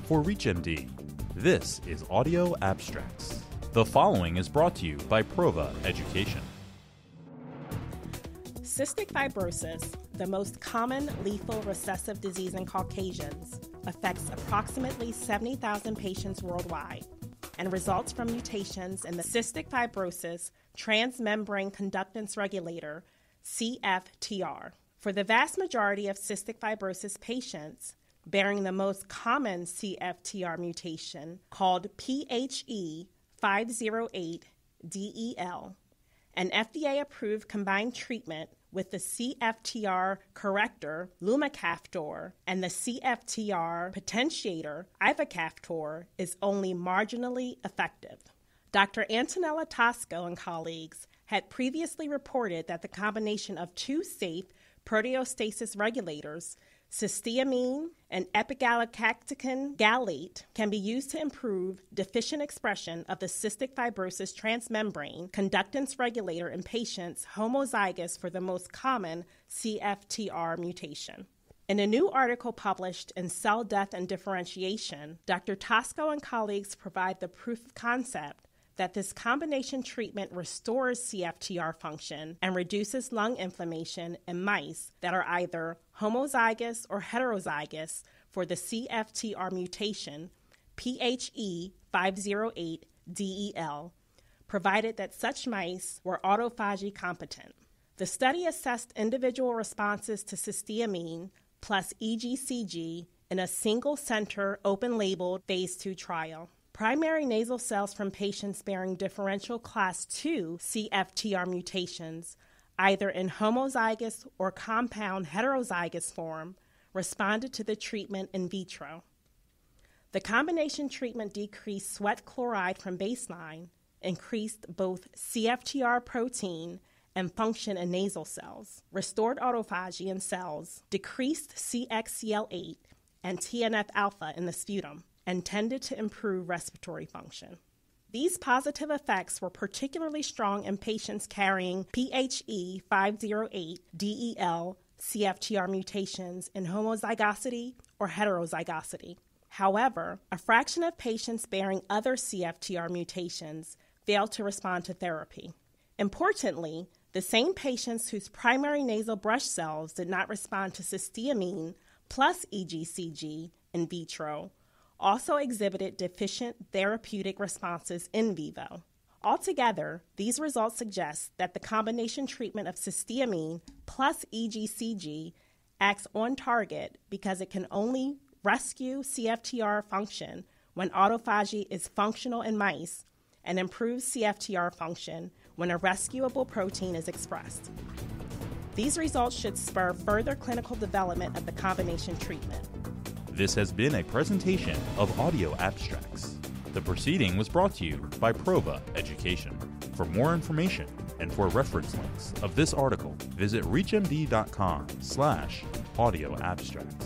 For ReachMD, this is Audio Abstracts. The following is brought to you by Prova Education. Cystic fibrosis, the most common lethal recessive disease in Caucasians, affects approximately 70,000 patients worldwide and results from mutations in the cystic fibrosis transmembrane conductance regulator, CFTR. For the vast majority of cystic fibrosis patients bearing the most common CFTR mutation called Phe508del, an FDA-approved combined treatment with the CFTR corrector, null-Cftr, and the CFTR potentiator, epigallocatechin, is only marginally effective. Dr. Antonella Tosco and colleagues had previously reported that the combination of two safe proteostasis regulators, cysteamine and epigallocatechin gallate, can be used to improve deficient expression of the cystic fibrosis transmembrane conductance regulator in patients homozygous for the most common CFTR mutation. In a new article published in Cell Death and Differentiation, Dr. Tosco and colleagues provide the proof of concept that this combination treatment restores CFTR function and reduces lung inflammation in mice that are either homozygous or heterozygous for the CFTR mutation Phe508del, provided that such mice were autophagy-competent. The study assessed individual responses to cysteamine plus EGCG in a single-center, open-labeled Phase 2 trial. Primary nasal cells from patients bearing differential class II CFTR mutations, either in homozygous or compound heterozygous form, responded to the treatment in vitro. The combination treatment decreased sweat chloride from baseline, increased both CFTR protein and function in nasal cells, restored autophagy in cells, decreased CXCL8 and TNF-alpha in the sputum, and tended to improve respiratory function. These positive effects were particularly strong in patients carrying Phe508del CFTR mutations in homozygosity or heterozygosity. However, a fraction of patients bearing other CFTR mutations failed to respond to therapy. Importantly, the same patients whose primary nasal brush cells did not respond to cysteamine plus EGCG in vitro also exhibited deficient therapeutic responses in vivo. Altogether, these results suggest that the combination treatment of cysteamine plus EGCG acts on target because it can only rescue CFTR function when autophagy is functional in mice and improves CFTR function when a rescuable protein is expressed. These results should spur further clinical development of the combination treatment. This has been a presentation of Audio Abstracts. The proceeding was brought to you by Prova Education. For more information and for reference links of this article, visit reachmd.com/audioabstracts.